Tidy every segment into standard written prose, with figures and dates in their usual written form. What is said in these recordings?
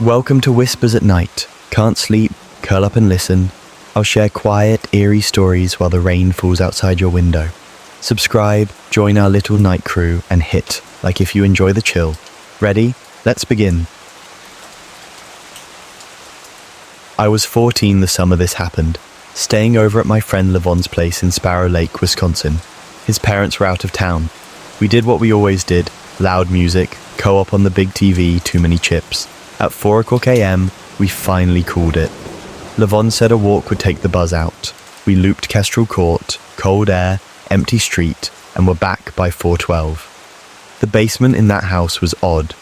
Welcome to Whispers at Night. Can't sleep? Curl up and listen. I'll share quiet, eerie stories while the rain falls outside your window. Subscribe, join our little night crew, and hit like if you enjoy the chill. Ready? Let's begin. I was 14 the summer this happened, staying over at my friend Levon's place in Sparrow Lake, Wisconsin. His parents were out of town. We did what we always did, loud music, co-op on the big TV, too many chips. At 4 o'clock a.m., we finally called it. Levon said a walk would take the buzz out. We looped Kestrel Court, cold air, empty street, and were back by 4:12. The basement in that house was odd.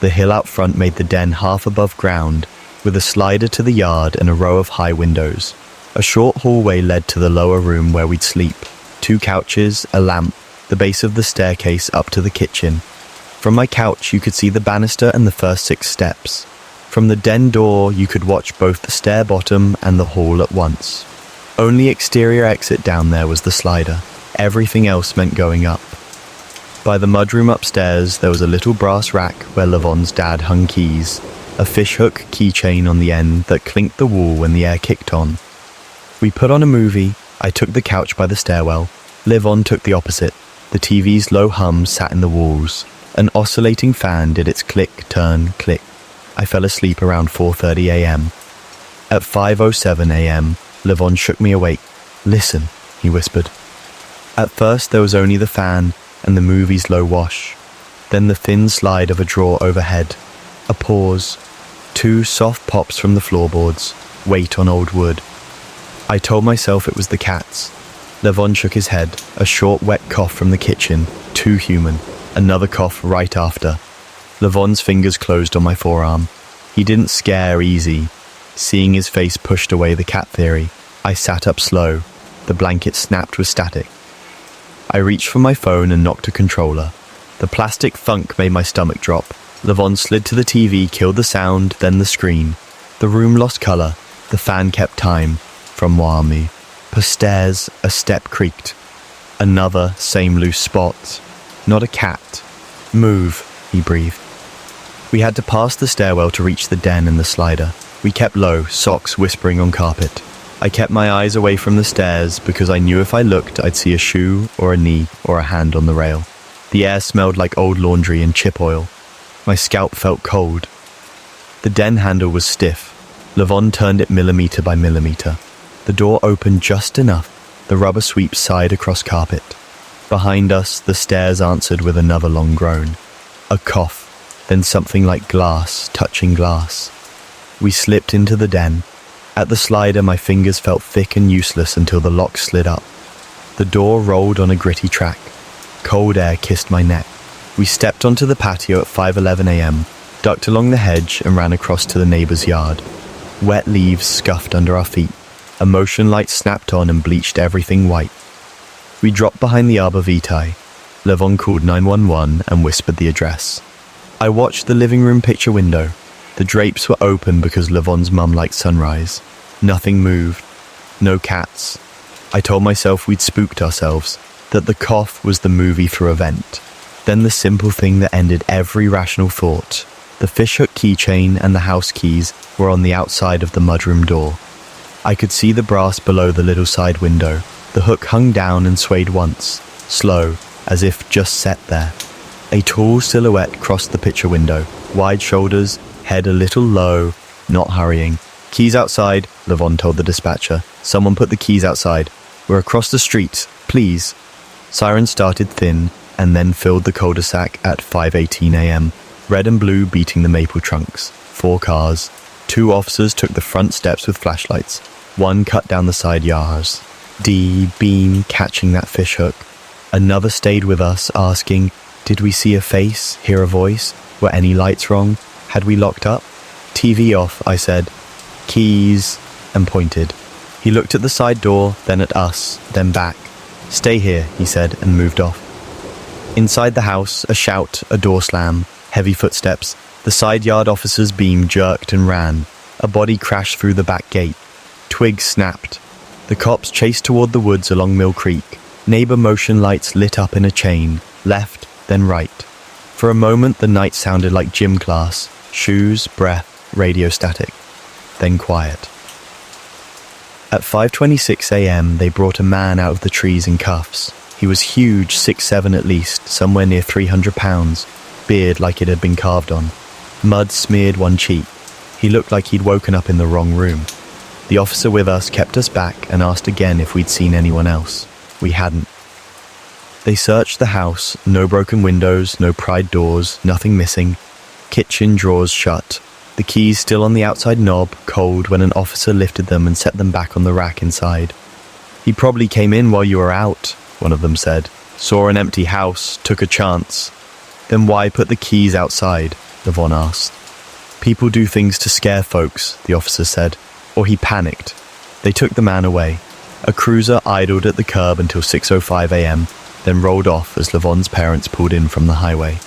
The hill out front made the den half above ground, with a slider to the yard and a row of high windows. A short hallway led to the lower room where we'd sleep. 2 couches, a lamp, the base of the staircase up to the kitchen. From my couch, you could see the banister and the first 6 steps. From the den door, you could watch both the stair bottom and the hall at once. Only exterior exit down there was the slider. Everything else meant going up. By the mudroom upstairs, there was a little brass rack where Levon's dad hung keys, a fishhook keychain on the end that clinked the wall when the air kicked on. We put on a movie. I took the couch by the stairwell. Levon took the opposite. The TV's low hum sat in the walls. An oscillating fan did its click, turn, click. I fell asleep around 4:30 a.m. At 5:07 a.m., Levon shook me awake. "Listen," he whispered. At first there was only the fan and the movie's low wash. Then the thin slide of a drawer overhead. A pause. 2 soft pops from the floorboards. Weight on old wood. I told myself it was the cats. Levon shook his head. A short, wet cough from the kitchen. Too human. Another cough right after. Levon's fingers closed on my forearm. He didn't scare easy. Seeing his face pushed away the cat theory, I sat up slow. The blanket snapped with static. I reached for my phone and knocked a controller. The plastic thunk made my stomach drop. Levon slid to the TV, killed the sound, then the screen. The room lost color. The fan kept time. From Wami. Per stairs, a step creaked. Another, same loose spot. Not a cat. "Move," he breathed. We had to pass the stairwell to reach the den and the slider. We kept low, socks whispering on carpet. I kept my eyes away from the stairs because I knew if I looked I'd see a shoe or a knee or a hand on the rail. The air smelled like old laundry and chip oil. My scalp felt cold. The den handle was stiff. Levon turned it millimeter by millimeter. The door opened just enough. The rubber sweep sighed across carpet. Behind us, the stairs answered with another long groan. A cough, then something like glass touching glass. We slipped into the den. At the slider, my fingers felt thick and useless until the lock slid up. The door rolled on a gritty track. Cold air kissed my neck. We stepped onto the patio at 5:11 a.m., ducked along the hedge and ran across to the neighbor's yard. Wet leaves scuffed under our feet. A motion light snapped on and bleached everything white. We dropped behind the arbor vitae. Levon called 911 and whispered the address. I watched the living room picture window. The drapes were open because Levon's mum liked sunrise. Nothing moved. No cats. I told myself we'd spooked ourselves, that the cough was the movie through a vent. Then the simple thing that ended every rational thought. The fishhook keychain and the house keys were on the outside of the mudroom door. I could see the brass below the little side window. The hook hung down and swayed once, slow, as if just set there. A tall silhouette crossed the picture window, wide shoulders, head a little low, not hurrying. "Keys outside," Levon told the dispatcher. "Someone put the keys outside. We're across the street, please." Sirens started thin and then filled the cul-de-sac at 5:18 a.m., red and blue beating the maple trunks. 4 cars. 2 officers took the front steps with flashlights. 1 cut down the side yards. Beam catching that fishhook. Another stayed with us, asking, did we see a face, hear a voice? Were any lights wrong? Had we locked up? "TV off," I said. "Keys," and pointed. He looked at the side door, then at us, then back. "Stay here," he said, and moved off. Inside the house, a shout, a door slam, heavy footsteps. The side yard officer's beam jerked and ran. A body crashed through the back gate. Twigs snapped. The cops chased toward the woods along Mill Creek. Neighbor motion lights lit up in a chain, left, then right. For a moment, the night sounded like gym class. Shoes, breath, radio static, then quiet. At 5:26 a.m., they brought a man out of the trees in cuffs. He was huge, 6'7" at least, somewhere near 300 pounds, beard like it had been carved on. Mud smeared one cheek. He looked like he'd woken up in the wrong room. The officer with us kept us back and asked again if we'd seen anyone else. We hadn't. They searched the house, no broken windows, no pried doors, nothing missing. Kitchen drawers shut. The keys still on the outside knob, cold when an officer lifted them and set them back on the rack inside. "He probably came in while you were out," one of them said. "Saw an empty house, took a chance." "Then why put the keys outside?" Levon asked. "People do things to scare folks," the officer said. Or he panicked. They took the man away. A cruiser idled at the curb until 6:05 a.m., then rolled off as Levon's parents pulled in from the highway.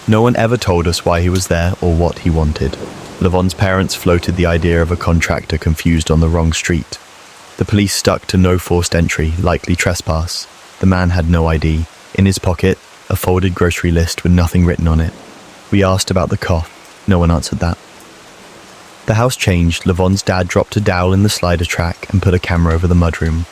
No one ever told us why he was there or what he wanted. Levon's parents floated the idea of a contractor confused on the wrong street. The police stuck to no forced entry, likely trespass. The man had no ID. In his pocket, a folded grocery list with nothing written on it. We asked about the cough. No one answered that. The house changed. Levon's dad dropped a dowel in the slider track and put a camera over the mudroom.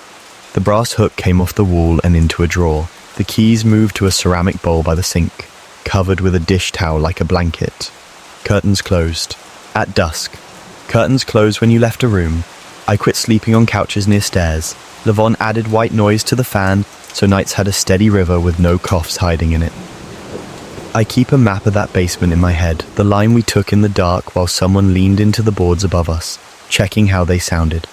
The brass hook came off the wall and into a drawer. The keys moved to a ceramic bowl by the sink, covered with a dish towel like a blanket. Curtains closed. At dusk. Curtains closed when you left a room. I quit sleeping on couches near stairs. Levon added white noise to the fan, so nights had a steady river with no coughs hiding in it. I keep a map of that basement in my head, the line we took in the dark while someone leaned into the boards above us, checking how they sounded.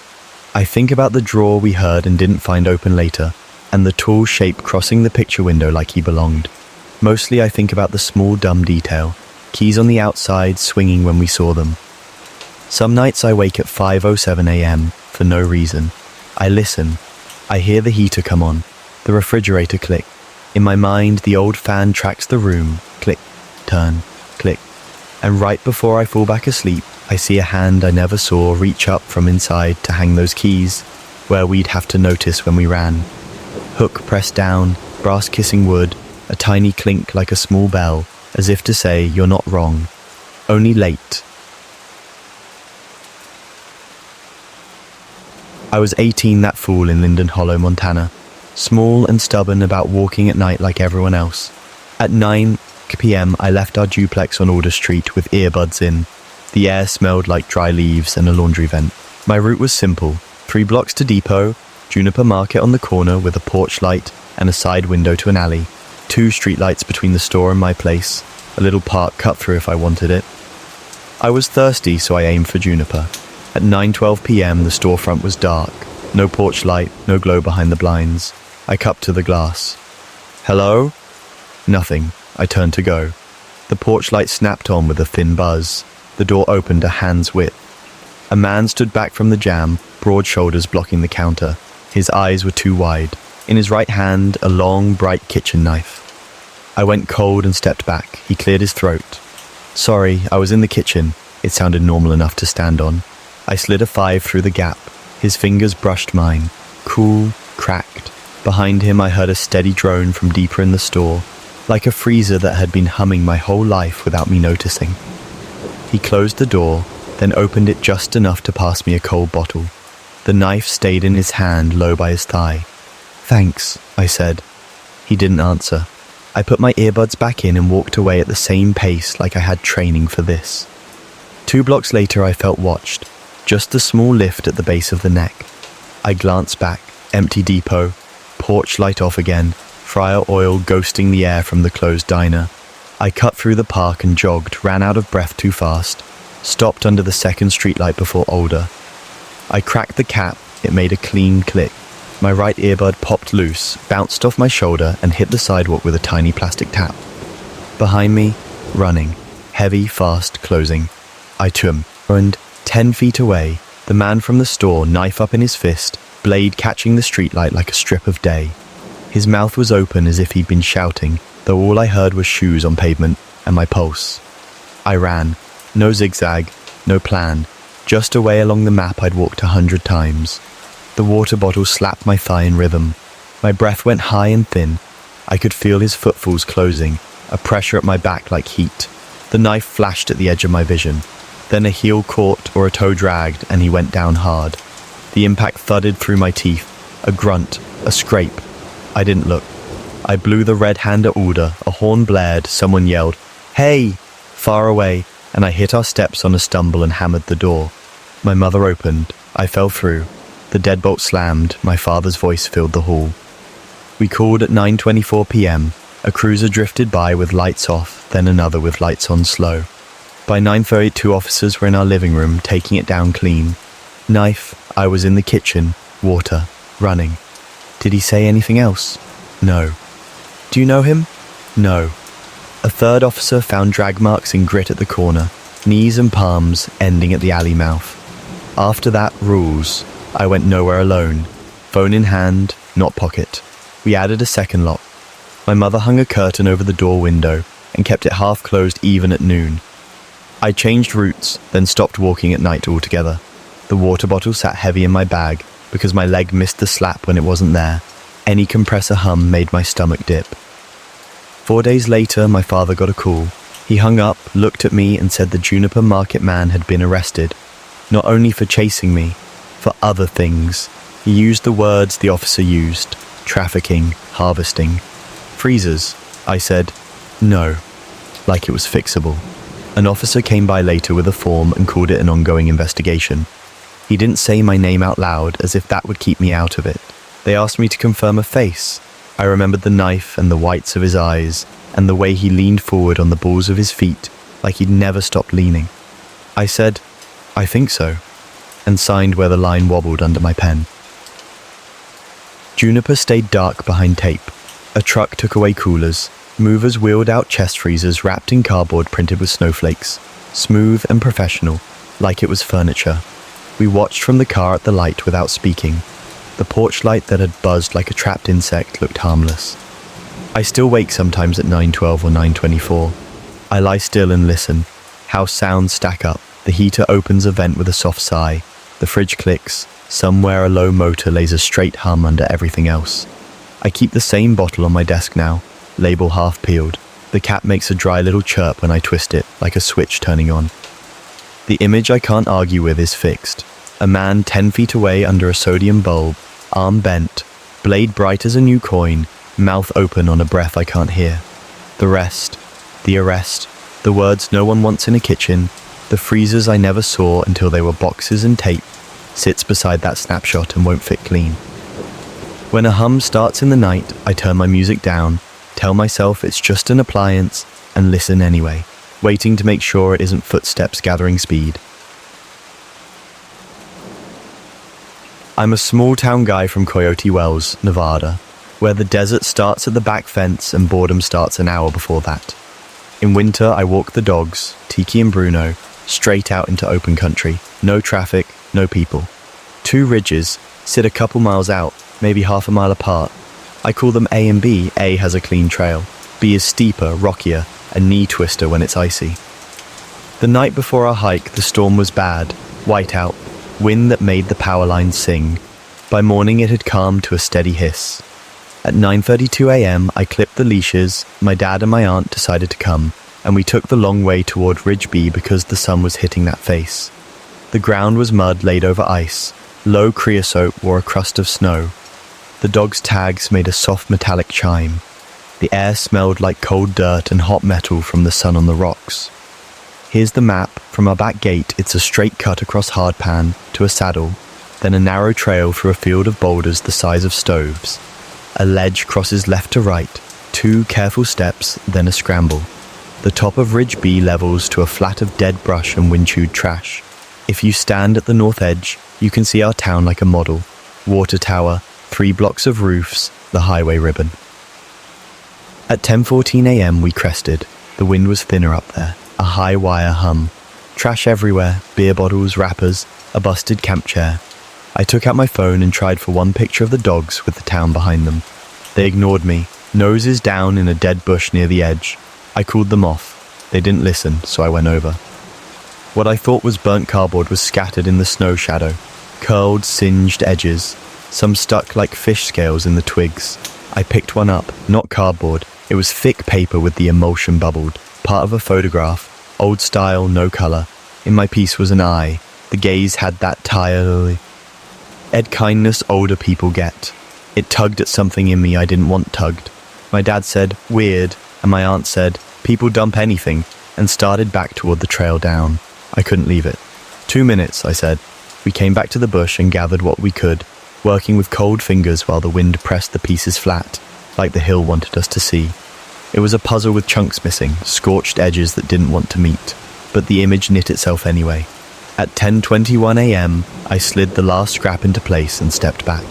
I think about the drawer we heard and didn't find open later, and the tall shape crossing the picture window like he belonged. Mostly I think about the small dumb detail, keys on the outside swinging when we saw them. Some nights I wake at 5:07 a.m. for no reason. I listen. I hear the heater come on, the refrigerator click. In my mind, the old fan tracks the room, click, turn, click. And right before I fall back asleep, I see a hand I never saw reach up from inside to hang those keys, where we'd have to notice when we ran. Hook pressed down, brass kissing wood, a tiny clink like a small bell, as if to say, "You're not wrong, only late." I was 18, that fool in Linden Hollow, Montana. Small and stubborn about walking at night like everyone else. At 9 p.m. I left our duplex on Alder Street with earbuds in. The air smelled like dry leaves and a laundry vent. My route was simple. 3 blocks to Depot, Juniper Market on the corner with a porch light and a side window to an alley. 2 streetlights between the store and my place. A little park cut through if I wanted it. I was thirsty, so I aimed for Juniper. At 9:12 p.m. the storefront was dark. No porch light, no glow behind the blinds. I cupped to the glass. "Hello?" Nothing. I turned to go. The porch light snapped on with a thin buzz. The door opened a hand's width. A man stood back from the jam, broad shoulders blocking the counter. His eyes were too wide. In his right hand, a long, bright kitchen knife. I went cold and stepped back. He cleared his throat. "Sorry, I was in the kitchen." It sounded normal enough to stand on. I slid a 5 through the gap. His fingers brushed mine. Cool, cracked. Behind him I heard a steady drone from deeper in the store, like a freezer that had been humming my whole life without me noticing. He closed the door, then opened it just enough to pass me a cold bottle. The knife stayed in his hand, low by his thigh. "Thanks," I said. He didn't answer. I put my earbuds back in and walked away at the same pace like I had training for this. 2 blocks later I felt watched, just a small lift at the base of the neck. I glanced back, empty depot, porch light off again, fryer oil ghosting the air from the closed diner. I cut through the park and jogged, ran out of breath too fast, stopped under the second streetlight before Alder. I cracked the cap, it made a clean click. My right earbud popped loose, bounced off my shoulder and hit the sidewalk with a tiny plastic tap. Behind me, running, heavy, fast, closing. I turned 10 feet away, the man from the store, knife up in his fist, blade catching the streetlight like a strip of day. His mouth was open as if he'd been shouting, though all I heard was shoes on pavement and my pulse. I ran. No zigzag, no plan, just a way along the map I'd walked 100 times. The water bottle slapped my thigh in rhythm. My breath went high and thin. I could feel his footfalls closing, a pressure at my back like heat. The knife flashed at the edge of my vision. Then a heel caught or a toe dragged and he went down hard. The impact thudded through my teeth. A grunt, a scrape. I didn't look. I blew the red hand at order, a horn blared, someone yelled, "Hey!" far away, and I hit our steps on a stumble and hammered the door. My mother opened. I fell through. The deadbolt slammed. My father's voice filled the hall. We called at 9:24 p.m. A cruiser drifted by with lights off, then another with lights on slow. By 9:30, 2 officers were in our living room, taking it down clean. Knife, I was in the kitchen, water, running. Did he say anything else? No. Do you know him? No. A third officer found drag marks in grit at the corner, knees and palms ending at the alley mouth. After that, rules. I went nowhere alone. Phone in hand, not pocket. We added a second lock. My mother hung a curtain over the door window and kept it half closed even at noon. I changed routes, then stopped walking at night altogether. The water bottle sat heavy in my bag because my leg missed the slap when it wasn't there. Any compressor hum made my stomach dip. 4 days later, my father got a call. He hung up, looked at me and said the Juniper Market man had been arrested. Not only for chasing me, for other things. He used the words the officer used. Trafficking, harvesting. Freezers, I said. No. Like it was fixable. An officer came by later with a form and called it an ongoing investigation. He didn't say my name out loud as if that would keep me out of it. They asked me to confirm a face. I remembered the knife and the whites of his eyes and the way he leaned forward on the balls of his feet like he'd never stopped leaning. I said, "I think so," and signed where the line wobbled under my pen. Juniper stayed dark behind tape. A truck took away coolers. Movers wheeled out chest freezers wrapped in cardboard printed with snowflakes. Smooth and professional, like it was furniture. We watched from the car at the light without speaking. The porch light that had buzzed like a trapped insect looked harmless. I still wake sometimes at 9:12 or 9:24. I lie still and listen. How sounds stack up. The heater opens a vent with a soft sigh. The fridge clicks. Somewhere a low motor lays a straight hum under everything else. I keep the same bottle on my desk now, label half peeled. The cap makes a dry little chirp when I twist it, like a switch turning on. The image I can't argue with is fixed. A man 10 feet away under a sodium bulb, arm bent, blade bright as a new coin, mouth open on a breath I can't hear. The rest, the arrest, the words no one wants in a kitchen, the freezers I never saw until they were boxes and tape, sits beside that snapshot and won't fit clean. When a hum starts in the night, I turn my music down, tell myself it's just an appliance, and listen anyway, waiting to make sure it isn't footsteps gathering speed. I'm a small-town guy from Coyote Wells, Nevada, where the desert starts at the back fence and boredom starts an hour before that. In winter, I walk the dogs, Tiki and Bruno, straight out into open country. No traffic, no people. 2 ridges sit a couple miles out, maybe half a mile apart. I call them A and B. A has a clean trail. B is steeper, rockier, a knee twister when it's icy. The night before our hike, the storm was bad, whiteout, wind that made the power lines sing. By morning it had calmed to a steady hiss. At 9:32 a.m. I clipped the leashes, my dad and my aunt decided to come, and we took the long way toward Ridge B because the sun was hitting that face. The ground was mud laid over ice, low creosote wore a crust of snow. The dogs' tags made a soft metallic chime. The air smelled like cold dirt and hot metal from the sun on the rocks. Here's the map. From our back gate, it's a straight cut across hardpan to a saddle, then a narrow trail through a field of boulders the size of stoves. A ledge crosses left to right, 2 careful steps, then a scramble. The top of Ridge B levels to a flat of dead brush and wind-chewed trash. If you stand at the north edge, you can see our town like a model. Water tower, 3 blocks of roofs, the highway ribbon. At 10:14 a.m. we crested. The wind was thinner up there, a high wire hum. Trash everywhere, beer bottles, wrappers, a busted camp chair. I took out my phone and tried for one picture of the dogs with the town behind them. They ignored me, noses down in a dead bush near the edge. I called them off. They didn't listen, so I went over. What I thought was burnt cardboard was scattered in the snow shadow, curled, singed edges, some stuck like fish scales in the twigs. I picked one up, not cardboard. It was thick paper with the emulsion bubbled, part of a photograph, old style, no color. In my piece was an eye. The gaze had that tired Ed kindness older people get. It tugged at something in me I didn't want tugged. My dad said, "Weird," and my aunt said, "People dump anything," and started back toward the trail down. I couldn't leave it. 2 minutes, I said. We came back to the bush and gathered what we could, working with cold fingers while the wind pressed the pieces flat, like the hill wanted us to see. It was a puzzle with chunks missing, scorched edges that didn't want to meet, but the image knit itself anyway. At 10:21 a.m., I slid the last scrap into place and stepped back.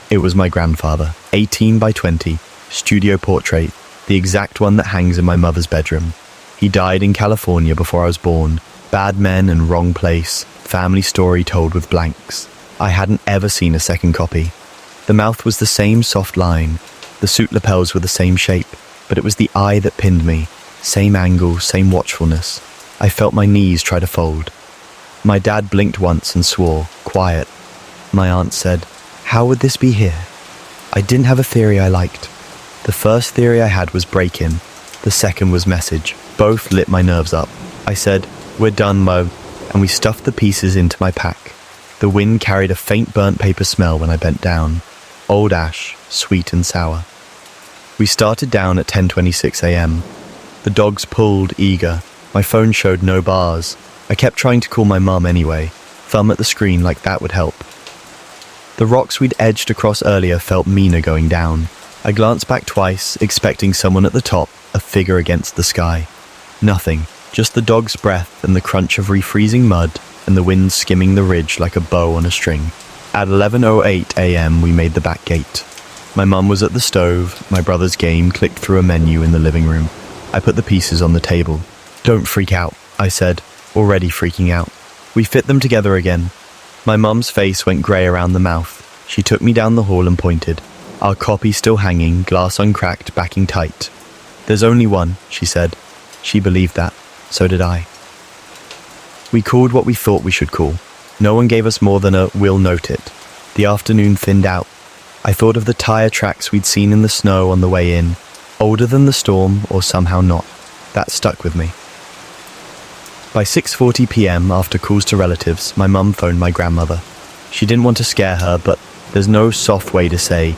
It was my grandfather, 18 by 20, studio portrait, the exact one that hangs in my mother's bedroom. He died in California before I was born. Bad men and wrong place, family story told with blanks. I hadn't ever seen a second copy. The mouth was the same soft line, the suit lapels were the same shape, but it was the eye that pinned me, same angle, same watchfulness. I felt my knees try to fold. My dad blinked once and swore, quiet. My aunt said, "How would this be here?" I didn't have a theory I liked. The first theory I had was break-in. The second was message. Both lit my nerves up. I said, "We're done, Mo," and we stuffed the pieces into my pack. The wind carried a faint burnt paper smell when I bent down. Old ash, sweet and sour. We started down at 10:26 a.m. The dogs pulled, eager. My phone showed no bars. I kept trying to call my mum anyway. Thumb at the screen like that would help. The rocks we'd edged across earlier felt meaner going down. I glanced back twice, expecting someone at the top, a figure against the sky. Nothing, just the dog's breath and the crunch of refreezing mud and the wind skimming the ridge like a bow on a string. At 11:08 a.m. we made the back gate. My mum was at the stove, my brother's game clicked through a menu in the living room. I put the pieces on the table. "Don't freak out," I said, already freaking out. We fit them together again. My mum's face went grey around the mouth. She took me down the hall and pointed. Our copy still hanging, glass uncracked, backing tight. "There's only one," she said. She believed that. So did I. We called what we thought we should call. No one gave us more than a "we'll note it." The afternoon thinned out. I thought of the tire tracks we'd seen in the snow on the way in. Older than the storm, or somehow not. That stuck with me. By 6:40 p.m, after calls to relatives, my mum phoned my grandmother. She didn't want to scare her, but there's no soft way to say,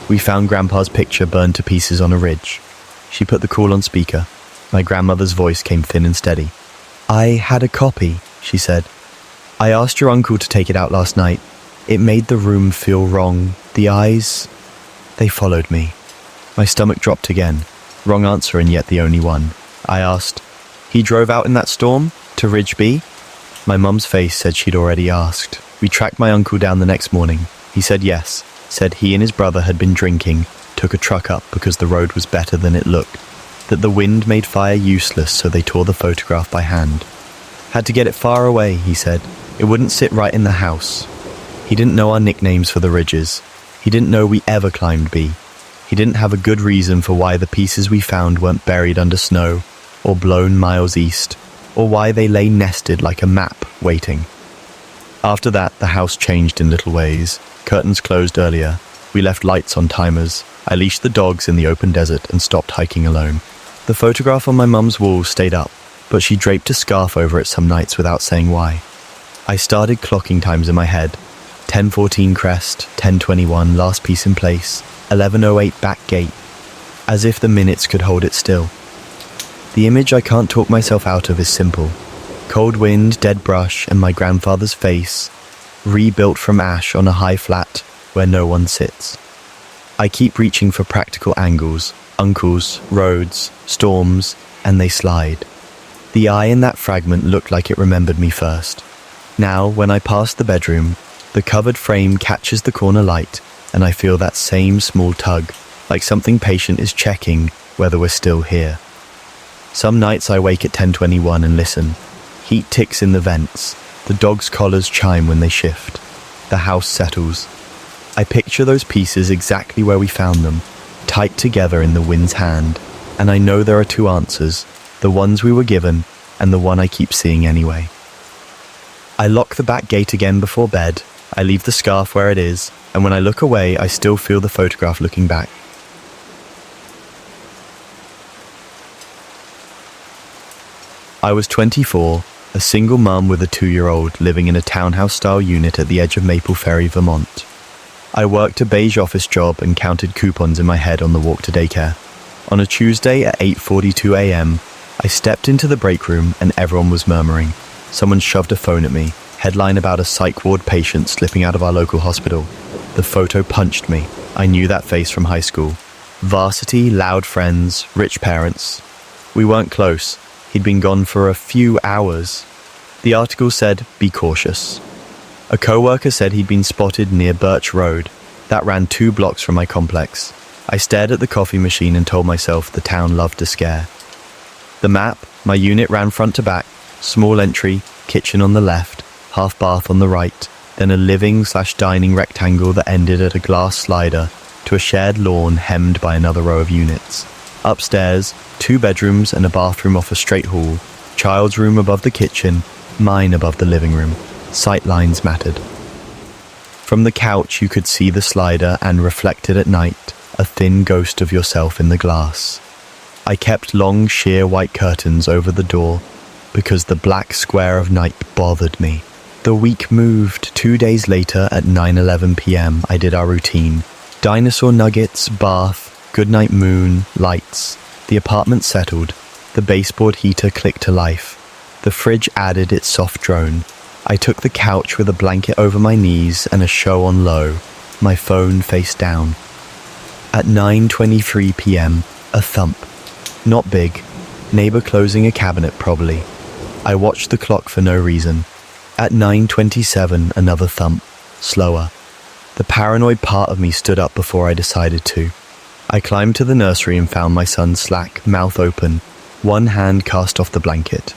"We found Grandpa's picture burned to pieces on a ridge." She put the call on speaker. My grandmother's voice came thin and steady. "I had a copy," she said. "I asked your uncle to take it out last night. It made the room feel wrong. The eyes, they followed me." My stomach dropped again. Wrong answer and yet the only one. I asked, "He drove out in that storm? To Ridge B?" My mum's face said she'd already asked. We tracked my uncle down the next morning. He said yes, said he and his brother had been drinking, took a truck up because the road was better than it looked, that the wind made fire useless so they tore the photograph by hand. Had to get it far away, he said. It wouldn't sit right in the house. He didn't know our nicknames for the ridges. He didn't know we ever climbed B. He didn't have a good reason for why the pieces we found weren't buried under snow, or blown miles east, or why they lay nested like a map, waiting. After that, the house changed in little ways. Curtains closed earlier. We left lights on timers. I leashed the dogs in the open desert and stopped hiking alone. The photograph on my mum's wall stayed up, but she draped a scarf over it some nights without saying why. I started clocking times in my head. 10:14 crest, 10:21 last piece in place, 11:08 back gate, as if the minutes could hold it still. The image I can't talk myself out of is simple. Cold wind, dead brush, and my grandfather's face, rebuilt from ash on a high flat where no one sits. I keep reaching for practical angles, uncles, roads, storms, and they slide. The eye in that fragment looked like it remembered me first. Now, when I pass the bedroom, the covered frame catches the corner light, and I feel that same small tug, like something patient is checking whether we're still here. Some nights I wake at 10:21 and listen. Heat ticks in the vents. The dogs' collars chime when they shift. The house settles. I picture those pieces exactly where we found them, tight together in the wind's hand, and I know there are two answers, the ones we were given and the one I keep seeing anyway. I lock the back gate again before bed. I leave the scarf where it is, and when I look away, I still feel the photograph looking back. I was 24, a single mum with a 2-year-old living in a townhouse-style unit at the edge of Maple Ferry, Vermont. I worked a beige office job and counted coupons in my head on the walk to daycare. On a Tuesday at 8:42 a.m., I stepped into the break room and everyone was murmuring. Someone shoved a phone at me, headline about a psych ward patient slipping out of our local hospital. The photo punched me. I knew that face from high school. Varsity, loud friends, rich parents. We weren't close. He'd been gone for a few hours. The article said, "Be cautious." A co-worker said he'd been spotted near Birch Road. That ran 2 blocks from my complex. I stared at the coffee machine and told myself the town loved to scare. The map, my unit ran front to back, small entry, kitchen on the left, half bath on the right, then a living/dining rectangle that ended at a glass slider to a shared lawn hemmed by another row of units. Upstairs, 2 bedrooms and a bathroom off a straight hall, child's room above the kitchen, mine above the living room. Sight lines mattered. From the couch you could see the slider and, reflected at night, a thin ghost of yourself in the glass. I kept long sheer white curtains over the door because the black square of night bothered me. The week moved. 2 days later at 9:11 p.m. I did our routine. Dinosaur nuggets, bath, goodnight moon, lights. The apartment settled. The baseboard heater clicked to life. The fridge added its soft drone. I took the couch with a blanket over my knees and a show on low, my phone face down. At 9:23 p.m, a thump. Not big. Neighbor closing a cabinet probably. I watched the clock for no reason. At 9:27, another thump. Slower. The paranoid part of me stood up before I decided to. I climbed to the nursery and found my son slack, mouth open, one hand cast off the blanket.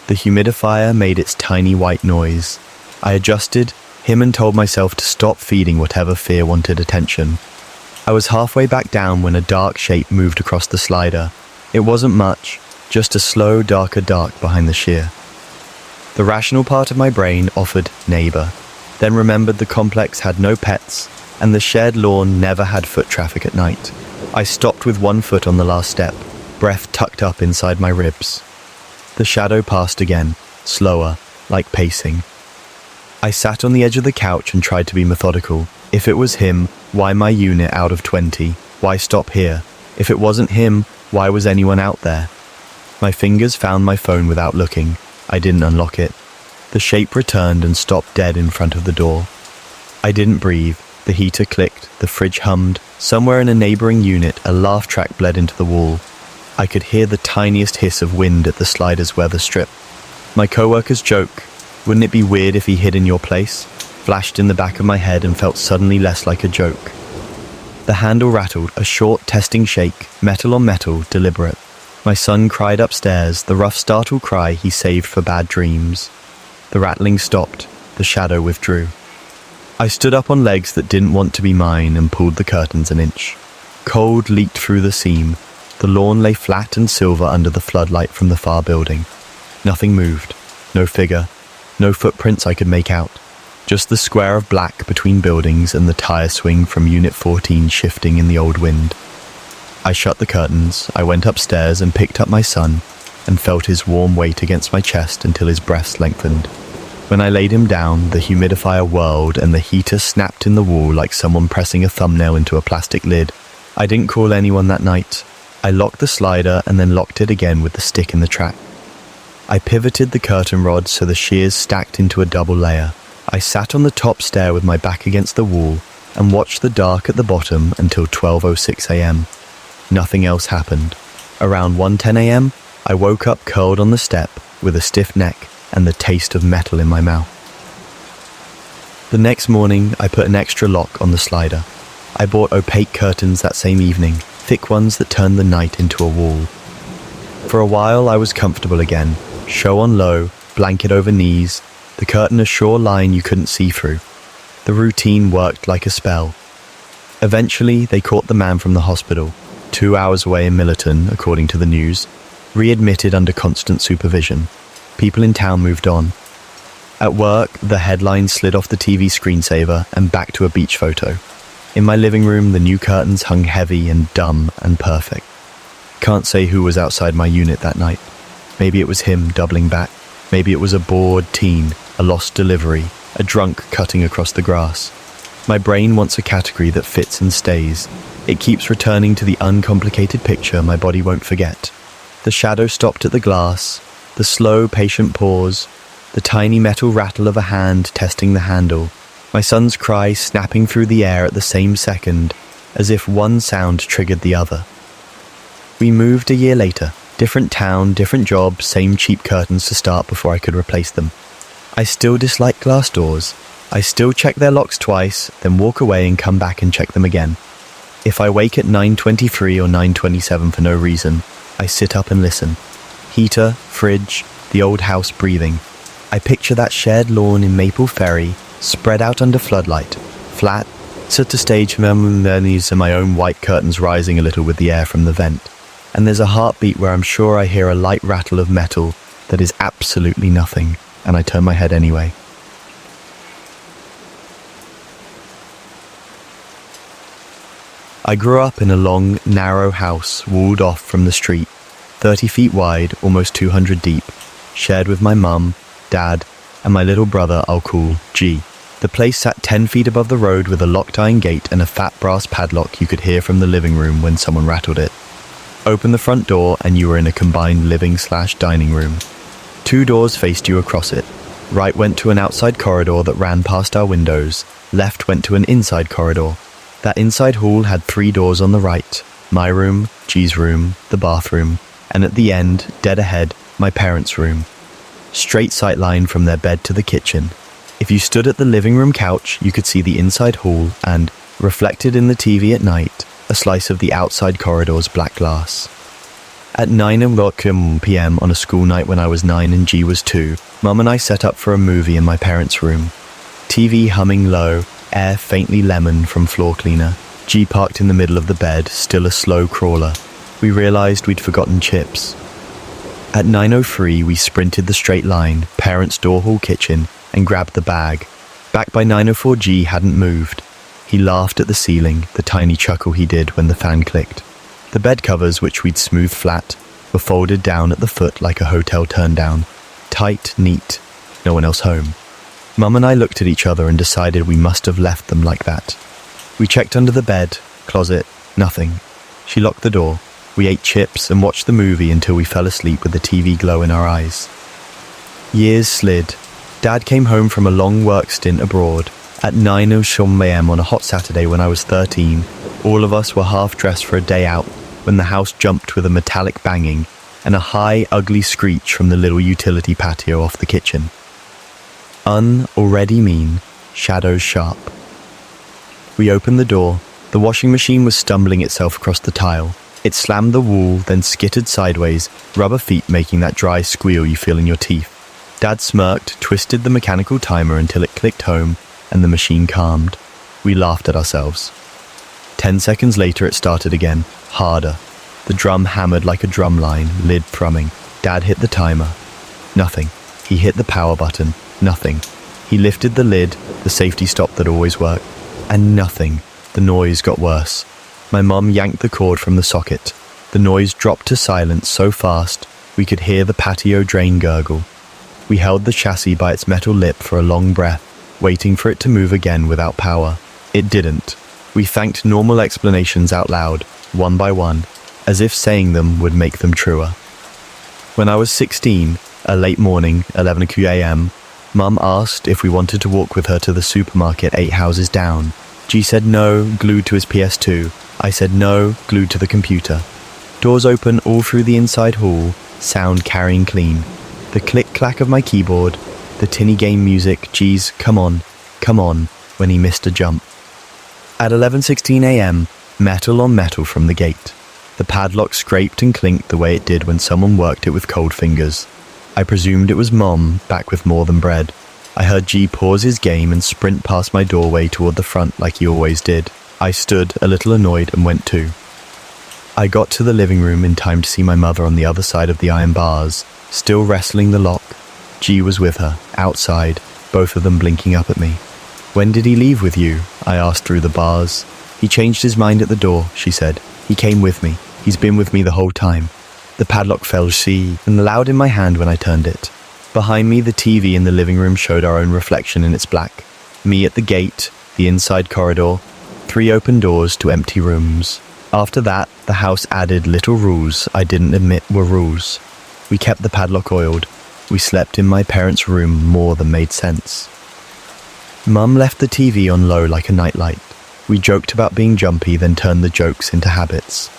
The humidifier made its tiny white noise. I adjusted him and told myself to stop feeding whatever fear wanted attention. I was halfway back down when a dark shape moved across the slider. It wasn't much, just a slow, darker dark behind the sheer. The rational part of my brain offered neighbor, then remembered the complex had no pets and the shared lawn never had foot traffic at night. I stopped with one foot on the last step, breath tucked up inside my ribs. The shadow passed again, slower, like pacing. I sat on the edge of the couch and tried to be methodical. If it was him, why my unit out of 20? Why stop here? If it wasn't him, why was anyone out there? My fingers found my phone without looking. I didn't unlock it. The shape returned and stopped dead in front of the door. I didn't breathe. The heater clicked, the fridge hummed. Somewhere in a neighboring unit, a laugh track bled into the wall. I could hear the tiniest hiss of wind at the slider's weather strip. My co-worker's joke, "Wouldn't it be weird if he hid in your place?" flashed in the back of my head and felt suddenly less like a joke. The handle rattled, a short, testing shake, metal on metal, deliberate. My son cried upstairs, the rough, startled cry he saved for bad dreams. The rattling stopped, the shadow withdrew. I stood up on legs that didn't want to be mine and pulled the curtains an inch. Cold leaked through the seam. The lawn lay flat and silver under the floodlight from the far building. Nothing moved. No figure. No footprints I could make out. Just the square of black between buildings and the tire swing from Unit 14 shifting in the old wind. I shut the curtains. I went upstairs and picked up my son and felt his warm weight against my chest until his breaths lengthened. When I laid him down, the humidifier whirled and the heater snapped in the wall like someone pressing a thumbnail into a plastic lid. I didn't call anyone that night. I locked the slider and then locked it again with the stick in the track. I pivoted the curtain rod so the shears stacked into a double layer. I sat on the top stair with my back against the wall and watched the dark at the bottom until 12:06 a.m. Nothing else happened. Around 1:10 a.m., I woke up curled on the step with a stiff neck and the taste of metal in my mouth. The next morning, I put an extra lock on the slider. I bought opaque curtains that same evening, thick ones that turned the night into a wall. For a while, I was comfortable again. Show on low, blanket over knees, the curtain a sure line you couldn't see through. The routine worked like a spell. Eventually, they caught the man from the hospital, 2 hours away in Millerton, according to the news, readmitted under constant supervision. People in town moved on. At work, the headline slid off the TV screensaver and back to a beach photo. In my living room, the new curtains hung heavy and dumb and perfect. Can't say who was outside my unit that night. Maybe it was him doubling back. Maybe it was a bored teen, a lost delivery, a drunk cutting across the grass. My brain wants a category that fits and stays. It keeps returning to the uncomplicated picture my body won't forget. The shadow stopped at the glass, the slow, patient pause, the tiny metal rattle of a hand testing the handle, my son's cry snapping through the air at the same second, as if one sound triggered the other. We moved a year later. Different town, different job, same cheap curtains to start before I could replace them. I still dislike glass doors. I still check their locks twice, then walk away and come back and check them again. If I wake at 9:23 or 9:27 for no reason, I sit up and listen. Heater, fridge, the old house breathing. I picture that shared lawn in Maple Ferry, spread out under floodlight, flat, set to stage memories and my own white curtains rising a little with the air from the vent. And there's a heartbeat where I'm sure I hear a light rattle of metal that is absolutely nothing, and I turn my head anyway. I grew up in a long, narrow house walled off from the street, 30 feet wide, almost 200 deep, shared with my mum, dad, and my little brother I'll call G. The place sat 10 feet above the road with a locked iron gate and a fat brass padlock you could hear from the living room when someone rattled it. Open the front door and you were in a combined living/dining room. 2 doors faced you across it. Right went to an outside corridor that ran past our windows. Left went to an inside corridor. That inside hall had 3 doors on the right. My room, G's room, the bathroom, and at the end, dead ahead, my parents' room. Straight sight line from their bed to the kitchen. If you stood at the living room couch, you could see the inside hall and, reflected in the TV at night, a slice of the outside corridor's black glass. At 9 p.m. on a school night when I was 9 and G was 2, Mum and I set up for a movie in my parents' room. TV humming low, air faintly lemon from floor cleaner. G parked in the middle of the bed, still a slow crawler. We realized we'd forgotten chips. At 9:03, we sprinted the straight line, parents' door hall kitchen, and grabbed the bag. Back by 9:04, G hadn't moved. He laughed at the ceiling, the tiny chuckle he did when the fan clicked. The bed covers, which we'd smoothed flat, were folded down at the foot like a hotel turn-down. Tight, neat, no one else home. Mum and I looked at each other and decided we must have left them like that. We checked under the bed, closet, nothing. She locked the door. We ate chips and watched the movie until we fell asleep with the TV glow in our eyes. Years slid. Dad came home from a long work stint abroad. At 9 a.m. on a hot Saturday when I was 13, all of us were half-dressed for a day out when the house jumped with a metallic banging and a high, ugly screech from the little utility patio off the kitchen. Already mean, shadows sharp. We opened the door. The washing machine was stumbling itself across the tile. It slammed the wall, then skittered sideways, rubber feet making that dry squeal you feel in your teeth. Dad smirked, twisted the mechanical timer until it clicked home, and the machine calmed. We laughed at ourselves. 10 seconds later it started again, harder. The drum hammered like a drum line, lid thrumming. Dad hit the timer. Nothing. He hit the power button. Nothing. He lifted the lid, the safety stop that always worked. And nothing. The noise got worse. My mum yanked the cord from the socket. The noise dropped to silence so fast we could hear the patio drain gurgle. We held the chassis by its metal lip for a long breath, waiting for it to move again without power. It didn't. We thanked normal explanations out loud, one by one, as if saying them would make them truer. When I was 16, a late morning, 11 a.m., Mum asked if we wanted to walk with her to the supermarket 8 houses down. G said no, glued to his PS2. I said no, glued to the computer. Doors open all through the inside hall, sound carrying clean. The click-clack of my keyboard, the tinny game music, G's come on, when he missed a jump. At 11:16 a.m., metal on metal from the gate. The padlock scraped and clinked the way it did when someone worked it with cold fingers. I presumed it was Mom, back with more than bread. I heard G pause his game and sprint past my doorway toward the front like he always did. I stood, a little annoyed, and went too. I got to the living room in time to see my mother on the other side of the iron bars, still wrestling the lock. G was with her, outside, both of them blinking up at me. "When did he leave with you?" I asked through the bars. "He changed his mind at the door," she said. "He came with me. He's been with me the whole time." The padlock fell and loud in my hand when I turned it. Behind me, the TV in the living room showed our own reflection in its black. Me at the gate, the inside corridor, 3 open doors to empty rooms. After that, the house added little rules I didn't admit were rules. We kept the padlock oiled. We slept in my parents' room more than made sense. Mum left the TV on low like a nightlight. We joked about being jumpy, then turned the jokes into habits.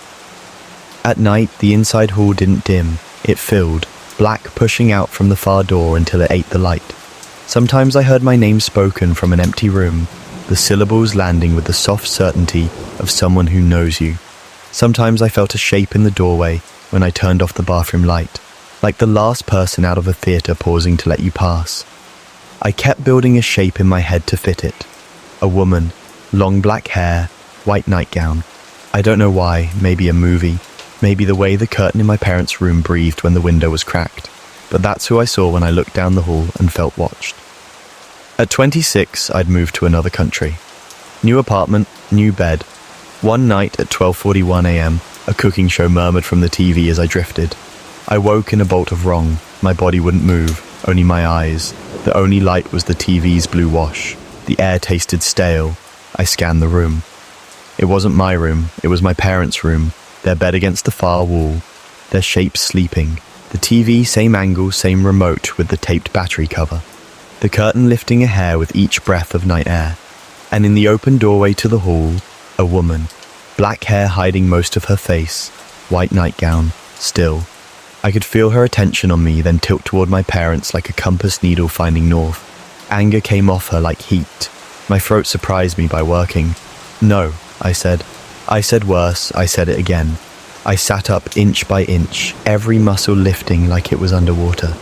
At night, the inside hall didn't dim. It filled, black pushing out from the far door until it ate the light. Sometimes I heard my name spoken from an empty room, the syllables landing with the soft certainty of someone who knows you. Sometimes I felt a shape in the doorway when I turned off the bathroom light, like the last person out of a theatre pausing to let you pass. I kept building a shape in my head to fit it. A woman, long black hair, white nightgown. I don't know why, maybe a movie, maybe the way the curtain in my parents' room breathed when the window was cracked. But that's who I saw when I looked down the hall and felt watched. At 26, I'd moved to another country. New apartment, new bed. One night at 12:41 a.m., a cooking show murmured from the TV as I drifted. I woke in a bolt of wrong. My body wouldn't move, only my eyes. The only light was the TV's blue wash. The air tasted stale. I scanned the room. It wasn't my room, it was my parents' room. Their bed against the far wall, their shapes sleeping. The TV, same angle, same remote with the taped battery cover. The curtain lifting a hair with each breath of night air. And in the open doorway to the hall, a woman. Black hair hiding most of her face, white nightgown, still. I could feel her attention on me, then tilt toward my parents like a compass needle finding north. Anger came off her like heat. My throat surprised me by working. No, I said. I said worse, I said it again. I sat up inch by inch, every muscle lifting like it was underwater.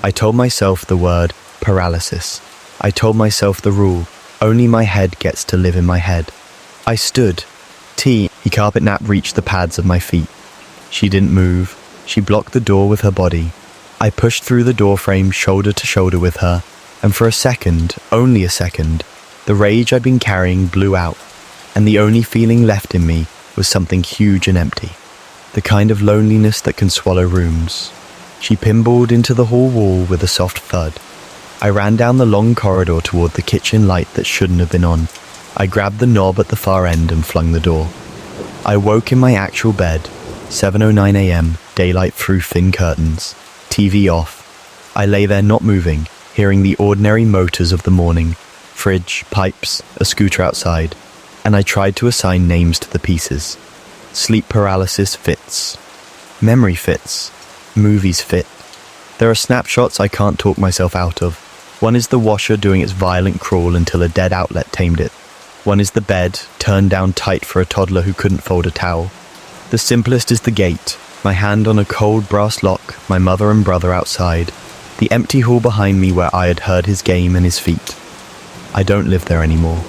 I told myself the word paralysis. I told myself the rule, only my head gets to live in my head. I stood. The carpet nap reached the pads of my feet. She didn't move. She blocked the door with her body. I pushed through the doorframe shoulder to shoulder with her, and for a second, only a second, the rage I'd been carrying blew out, and the only feeling left in me was something huge and empty, the kind of loneliness that can swallow rooms. She pinballed into the hall wall with a soft thud. I ran down the long corridor toward the kitchen light that shouldn't have been on. I grabbed the knob at the far end and flung the door. I woke in my actual bed, 7:09 a.m., daylight through thin curtains, TV off. I lay there not moving, hearing the ordinary motors of the morning, fridge, pipes, a scooter outside, and I tried to assign names to the pieces. Sleep paralysis fits. Memory fits. Movies fit. There are snapshots I can't talk myself out of. One is the washer doing its violent crawl until a dead outlet tamed it. One is the bed, turned down tight for a toddler who couldn't fold a towel. The simplest is the gate, my hand on a cold brass lock, my mother and brother outside, the empty hall behind me where I had heard his game and his feet. I don't live there anymore.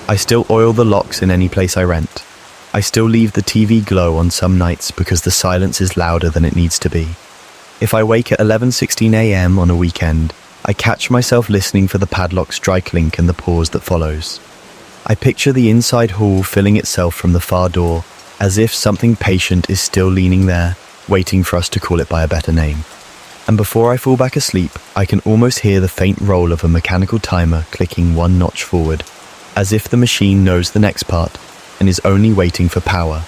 I still oil the locks in any place I rent. I still leave the TV glow on some nights because the silence is louder than it needs to be. If I wake at 11:16 a.m. on a weekend, I catch myself listening for the padlock's dry clink and the pause that follows. I picture the inside hall filling itself from the far door, as if something patient is still leaning there, waiting for us to call it by a better name. And before I fall back asleep, I can almost hear the faint roll of a mechanical timer clicking one notch forward, as if the machine knows the next part and is only waiting for power.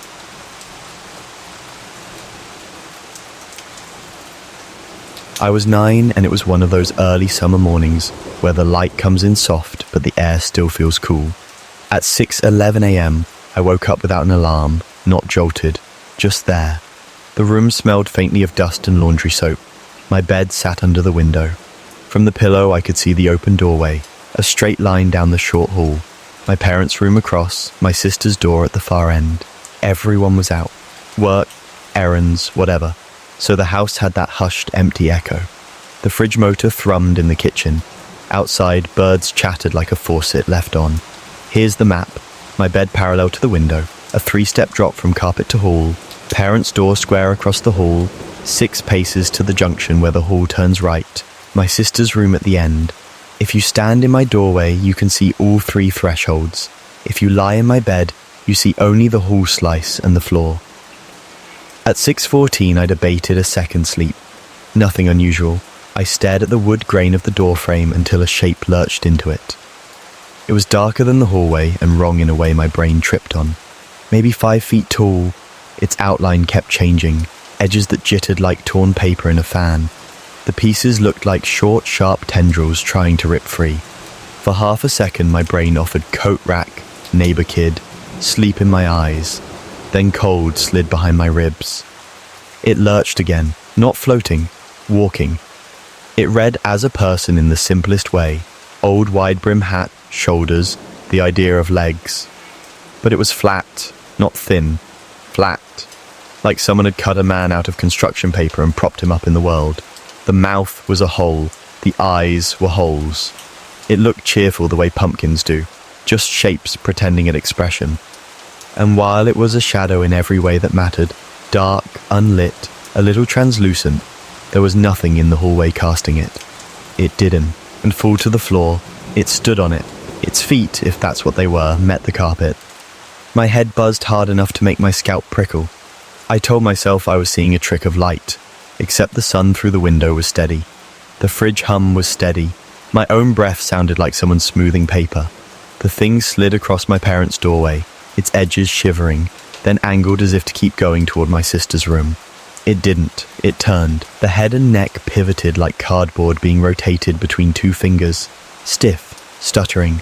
I was 9 and it was one of those early summer mornings where the light comes in soft but the air still feels cool. At 6:11 a.m, I woke up without an alarm, not jolted, just there. The room smelled faintly of dust and laundry soap. My bed sat under the window. From the pillow I could see the open doorway, a straight line down the short hall. My parents' room across, my sister's door at the far end. Everyone was out. Work, errands, whatever. So the house had that hushed, empty echo. The fridge motor thrummed in the kitchen. Outside, birds chattered like a faucet left on. Here's the map. My bed parallel to the window, a 3-step drop from carpet to hall, parents' door square across the hall, 6 paces to the junction where the hall turns right, my sister's room at the end. If you stand in my doorway, you can see all 3 thresholds. If you lie in my bed, you see only the hall slice and the floor. At 6:14, I debated a second sleep. Nothing unusual. I stared at the wood grain of the door frame until a shape lurched into it. It was darker than the hallway and wrong in a way my brain tripped on. Maybe 5 feet tall, its outline kept changing, edges that jittered like torn paper in a fan. The pieces looked like short, sharp tendrils trying to rip free. For half a second, my brain offered coat rack, neighbor kid, sleep in my eyes. Then cold slid behind my ribs. It lurched again, not floating, walking. It read as a person in the simplest way. Old wide-brim hat, shoulders, the idea of legs. But it was flat, not thin, flat. Like someone had cut a man out of construction paper and propped him up in the world. The mouth was a hole, the eyes were holes. It looked cheerful the way pumpkins do, just shapes pretending at expression. And while it was a shadow in every way that mattered, dark, unlit, a little translucent, there was nothing in the hallway casting it. It didn't, and fall to the floor. It stood on it. Its feet, if that's what they were, met the carpet. My head buzzed hard enough to make my scalp prickle. I told myself I was seeing a trick of light, except the sun through the window was steady. The fridge hum was steady. My own breath sounded like someone smoothing paper. The thing slid across my parents' doorway, its edges shivering, then angled as if to keep going toward my sister's room. It didn't. It turned. The head and neck pivoted like cardboard being rotated between 2 fingers. Stiff, stuttering.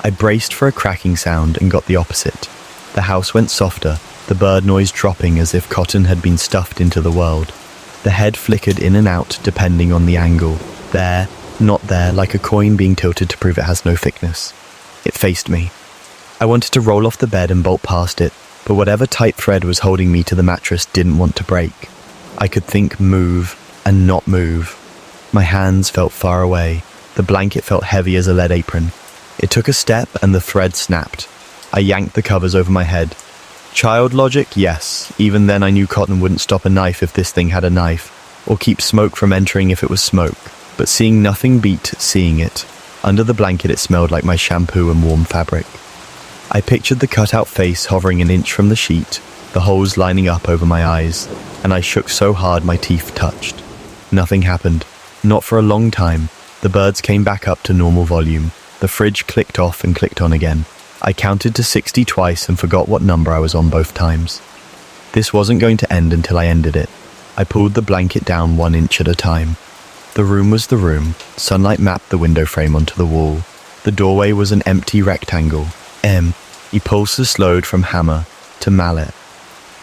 I braced for a cracking sound and got the opposite. The house went softer, the bird noise dropping as if cotton had been stuffed into the world. The head flickered in and out depending on the angle. There, not there, like a coin being tilted to prove it has no thickness. It faced me. I wanted to roll off the bed and bolt past it, but whatever tight thread was holding me to the mattress didn't want to break. I could think move and not move. My hands felt far away. The blanket felt heavy as a lead apron. It took a step and the thread snapped. I yanked the covers over my head. Child logic, yes. Even then I knew cotton wouldn't stop a knife if this thing had a knife, or keep smoke from entering if it was smoke. But seeing nothing beat seeing it. Under the blanket it smelled like my shampoo and warm fabric. I pictured the cutout face hovering an inch from the sheet, the holes lining up over my eyes, and I shook so hard my teeth touched. Nothing happened. Not for a long time. The birds came back up to normal volume. The fridge clicked off and clicked on again. I counted to 60 twice and forgot what number I was on both times. This wasn't going to end until I ended it. I pulled the blanket down 1 inch at a time. The room was the room. Sunlight mapped the window frame onto the wall. The doorway was an empty rectangle. Pulses slowed from hammer to mallet.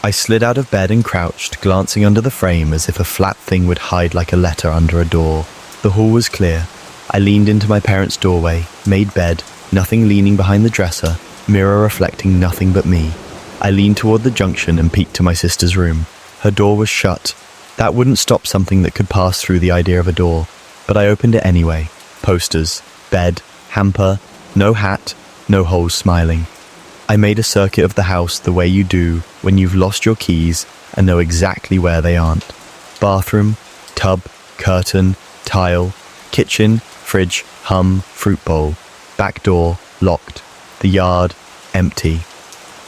I slid out of bed and crouched, glancing under the frame as if a flat thing would hide like a letter under a door. The hall was clear. I leaned into my parents' doorway, made bed, nothing leaning behind the dresser, mirror reflecting nothing but me. I leaned toward the junction and peeked to my sister's room. Her door was shut. That wouldn't stop something that could pass through the idea of a door, but I opened it anyway. Posters, bed, hamper, no hat, no holes smiling. I made a circuit of the house the way you do when you've lost your keys and know exactly where they aren't. Bathroom, tub, curtain, tile, kitchen, fridge, hum, fruit bowl. Back door, locked. The yard, empty.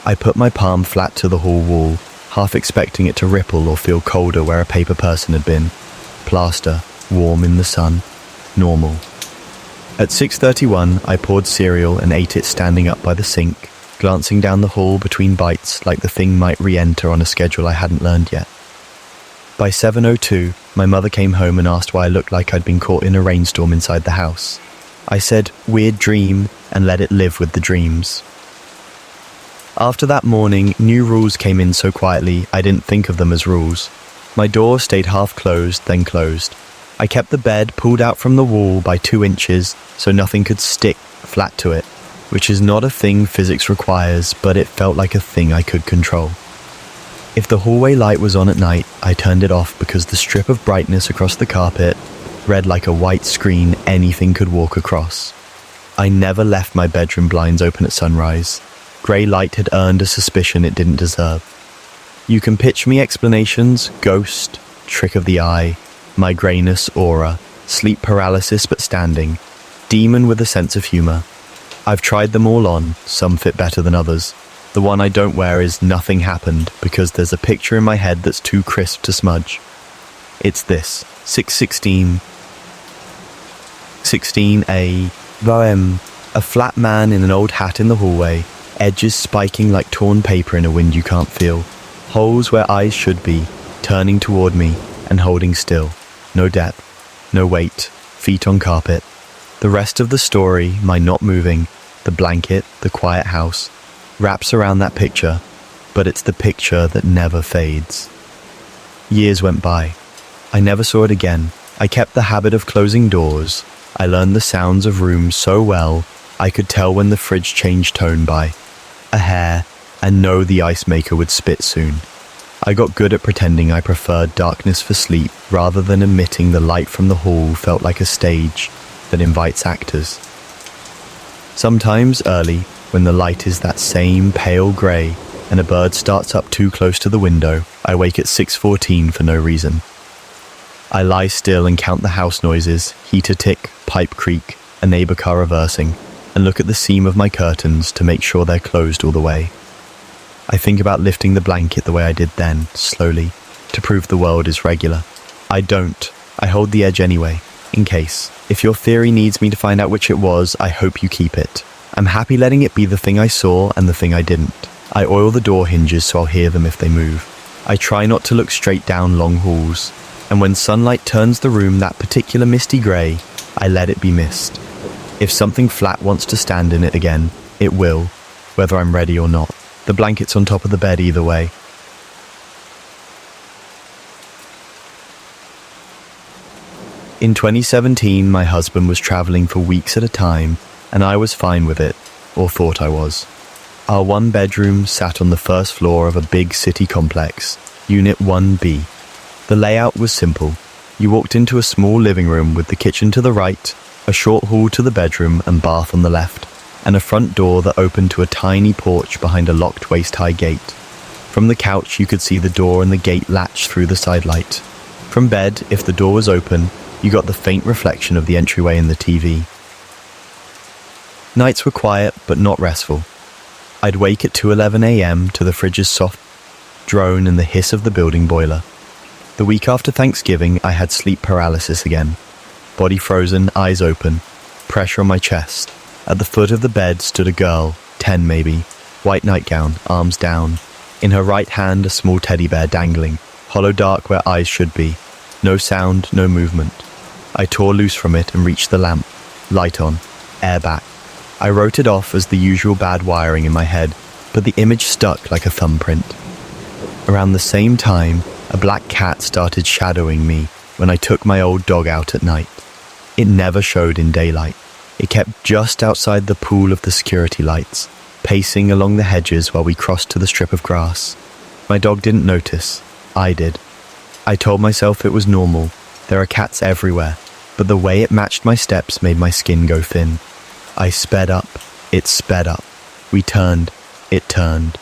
I put my palm flat to the hall wall, half expecting it to ripple or feel colder where a paper person had been. Plaster, warm in the sun, normal. At 6:31, I poured cereal and ate it standing up by the sink, glancing down the hall between bites like the thing might re-enter on a schedule I hadn't learned yet. By 7:02, my mother came home and asked why I looked like I'd been caught in a rainstorm inside the house. I said, weird dream, and let it live with the dreams. After that morning, new rules came in so quietly I didn't think of them as rules. My door stayed half closed, then closed. I kept the bed pulled out from the wall by 2 inches so nothing could stick flat to it, which is not a thing physics requires, but it felt like a thing I could control. If the hallway light was on at night, I turned it off because the strip of brightness across the carpet read like a white screen anything could walk across. I never left my bedroom blinds open at sunrise. Grey light had earned a suspicion it didn't deserve. You can pitch me explanations: ghost, trick of the eye, migrainous aura, sleep paralysis but standing, demon with a sense of humour. I've tried them all on, some fit better than others. The one I don't wear is nothing happened because there's a picture in my head that's too crisp to smudge. It's this, 6:16, 16a. Bohem. A flat man in an old hat in the hallway, edges spiking like torn paper in a wind you can't feel. Holes where eyes should be, turning toward me and holding still. No depth, no weight, feet on carpet. The rest of the story, my not moving, the blanket, the quiet house, wraps around that picture, but it's the picture that never fades. Years went by. I never saw it again. I kept the habit of closing doors. I learned the sounds of rooms so well, I could tell when the fridge changed tone by a hair and know the ice maker would spit soon. I got good at pretending I preferred darkness for sleep rather than emitting the light from the hall felt like a stage that invites actors. Sometimes early, when the light is that same pale grey and a bird starts up too close to the window, I wake at 6:14 for no reason. I lie still and count the house noises, heater tick, pipe creak, a neighbour car reversing, and look at the seam of my curtains to make sure they're closed all the way. I think about lifting the blanket the way I did then, slowly, to prove the world is regular. I don't. I hold the edge anyway, in case. If your theory needs me to find out which it was, I hope you keep it. I'm happy letting it be the thing I saw and the thing I didn't. I oil the door hinges so I'll hear them if they move. I try not to look straight down long halls, and when sunlight turns the room that particular misty grey, I let it be mist. If something flat wants to stand in it again, it will, whether I'm ready or not. The blanket's on top of the bed either way. In 2017, my husband was travelling for weeks at a time, and I was fine with it, or thought I was. Our one bedroom sat on the first floor of a big city complex, Unit 1B. The layout was simple. You walked into a small living room with the kitchen to the right, a short hall to the bedroom and bath on the left, and a front door that opened to a tiny porch behind a locked waist-high gate. From the couch you could see the door and the gate latch through the side light. From bed, if the door was open, you got the faint reflection of the entryway in the TV. Nights were quiet but not restful. I'd wake at 2:11 a.m. to the fridge's soft drone and the hiss of the building boiler. The week after Thanksgiving, I had sleep paralysis again. Body frozen, eyes open, pressure on my chest. At the foot of the bed stood a girl, 10 maybe, white nightgown, arms down. In her right hand, a small teddy bear dangling, hollow dark where eyes should be. No sound, no movement. I tore loose from it and reached the lamp. Light on, air back. I wrote it off as the usual bad wiring in my head, but the image stuck like a thumbprint. Around the same time, a black cat started shadowing me when I took my old dog out at night. It never showed in daylight. It kept just outside the pool of the security lights, pacing along the hedges while we crossed to the strip of grass. My dog didn't notice. I did. I told myself it was normal. There are cats everywhere, but the way it matched my steps made my skin go thin. I sped up. It sped up. We turned. It turned.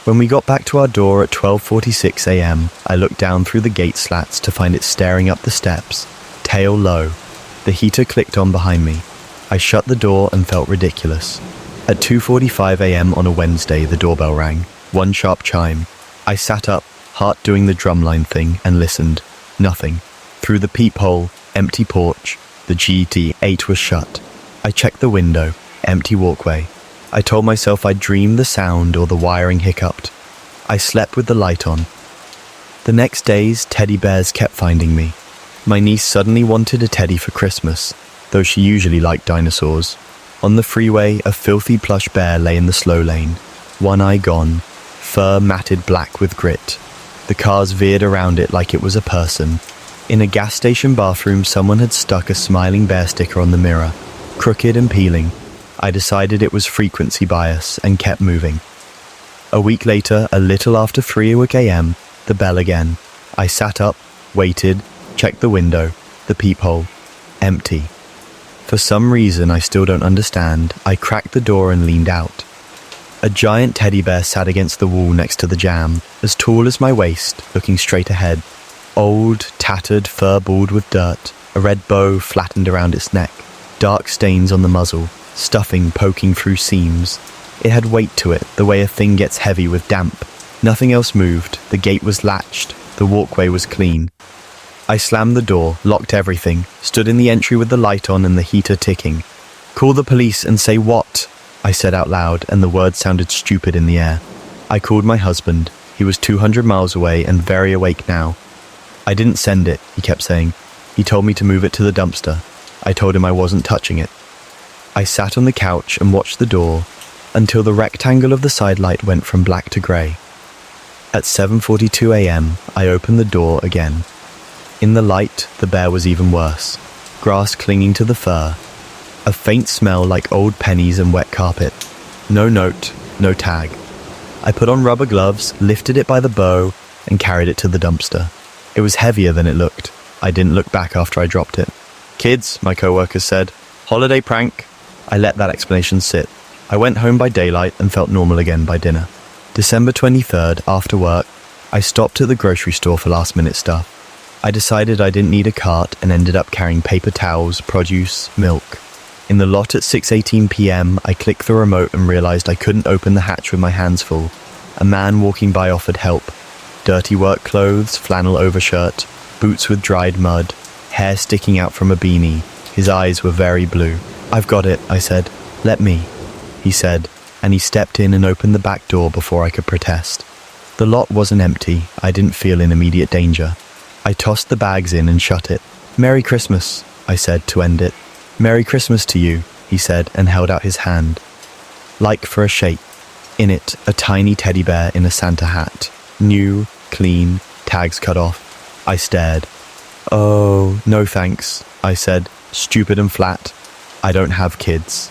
When we got back to our door at 12:46 a.m., I looked down through the gate slats to find it staring up the steps, tail low. The heater clicked on behind me. I shut the door and felt ridiculous. At 2:45 a.m. on a Wednesday, the doorbell rang. One sharp chime. I sat up, heart doing the drumline thing, and listened. Nothing. Through the peephole, empty porch, the GT8 was shut. I checked the window, empty walkway. I told myself I'd dreamed the sound or the wiring hiccuped. I slept with the light on. The next days, teddy bears kept finding me. My niece suddenly wanted a teddy for Christmas, though she usually liked dinosaurs. On the freeway, a filthy plush bear lay in the slow lane, one eye gone, fur matted black with grit. The cars veered around it like it was a person. In a gas station bathroom, someone had stuck a smiling bear sticker on the mirror, crooked and peeling. I decided it was frequency bias and kept moving. A week later, a little after 3 a.m., the bell again. I sat up, waited, checked the window, the peephole. Empty. For some reason I still don't understand, I cracked the door and leaned out. A giant teddy bear sat against the wall next to the jamb, as tall as my waist, looking straight ahead. Old, tattered, fur balled with dirt, a red bow flattened around its neck, dark stains on the muzzle, stuffing poking through seams. It had weight to it, the way a thing gets heavy with damp. Nothing else moved, the gate was latched, the walkway was clean. I slammed the door, locked everything, stood in the entry with the light on and the heater ticking. "Call the police and say what?" I said out loud, and the words sounded stupid in the air. I called my husband. He was 200 miles away and very awake now. "I didn't send it," he kept saying. "He told me to move it to the dumpster." I told him I wasn't touching it. I sat on the couch and watched the door until the rectangle of the side light went from black to grey. At 7:42 a.m., I opened the door again. In the light, the bear was even worse. Grass clinging to the fur. A faint smell like old pennies and wet carpet. No note, no tag. I put on rubber gloves, lifted it by the bow, and carried it to the dumpster. It was heavier than it looked. I didn't look back after I dropped it. "Kids," my co-workers said. "Holiday prank." I let that explanation sit. I went home by daylight and felt normal again by dinner. December 23rd, after work, I stopped at the grocery store for last-minute stuff. I decided I didn't need a cart and ended up carrying paper towels, produce, milk. In the lot at 6:18 p.m., I clicked the remote and realized I couldn't open the hatch with my hands full. A man walking by offered help. Dirty work clothes, flannel overshirt, boots with dried mud, hair sticking out from a beanie. His eyes were very blue. "I've got it," I said. "Let me," he said, and he stepped in and opened the back door before I could protest. The lot wasn't empty. I didn't feel in immediate danger. I tossed the bags in and shut it. "Merry Christmas," I said to end it. "Merry Christmas to you," he said, and held out his hand. Like for a shake. In it, a tiny teddy bear in a Santa hat. New, clean, tags cut off. I stared. "Oh, no thanks," I said, stupid and flat. "I don't have kids."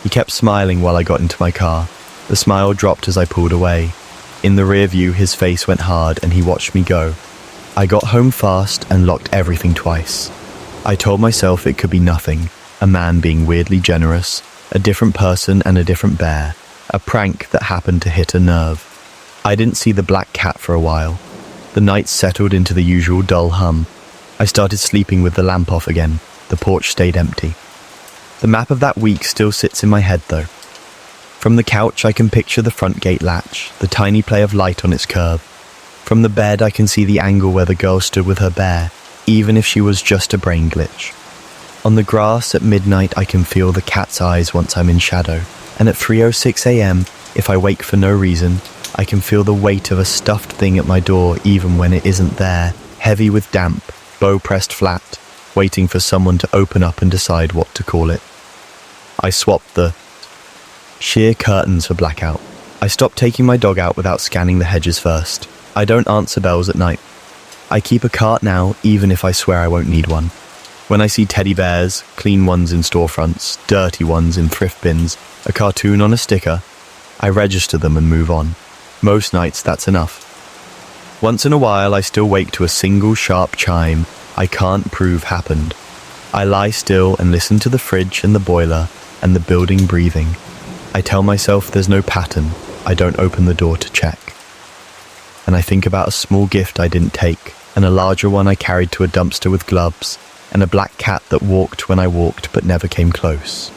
He kept smiling while I got into my car. The smile dropped as I pulled away. In the rear view, his face went hard and he watched me go. I got home fast and locked everything twice. I told myself it could be nothing. A man being weirdly generous, a different person and a different bear. A prank that happened to hit a nerve. I didn't see the black cat for a while. The night settled into the usual dull hum. I started sleeping with the lamp off again. The porch stayed empty. The map of that week still sits in my head though. From the couch I can picture the front gate latch, the tiny play of light on its curb. From the bed I can see the angle where the girl stood with her bear, even if she was just a brain glitch. On the grass at midnight I can feel the cat's eyes once I'm in shadow, and at 3:06 a.m, if I wake for no reason, I can feel the weight of a stuffed thing at my door even when it isn't there, heavy with damp, bow pressed flat, waiting for someone to open up and decide what to call it. I swapped the sheer curtains for blackout. I stopped taking my dog out without scanning the hedges first. I don't answer bells at night. I keep a cart now, even if I swear I won't need one. When I see teddy bears, clean ones in storefronts, dirty ones in thrift bins, a cartoon on a sticker, I register them and move on. Most nights that's enough. Once in a while I still wake to a single sharp chime I can't prove happened. I lie still and listen to the fridge and the boiler and the building breathing. I tell myself there's no pattern. I don't open the door to check. And I think about a small gift I didn't take, and a larger one I carried to a dumpster with gloves, and a black cat that walked when I walked but never came close.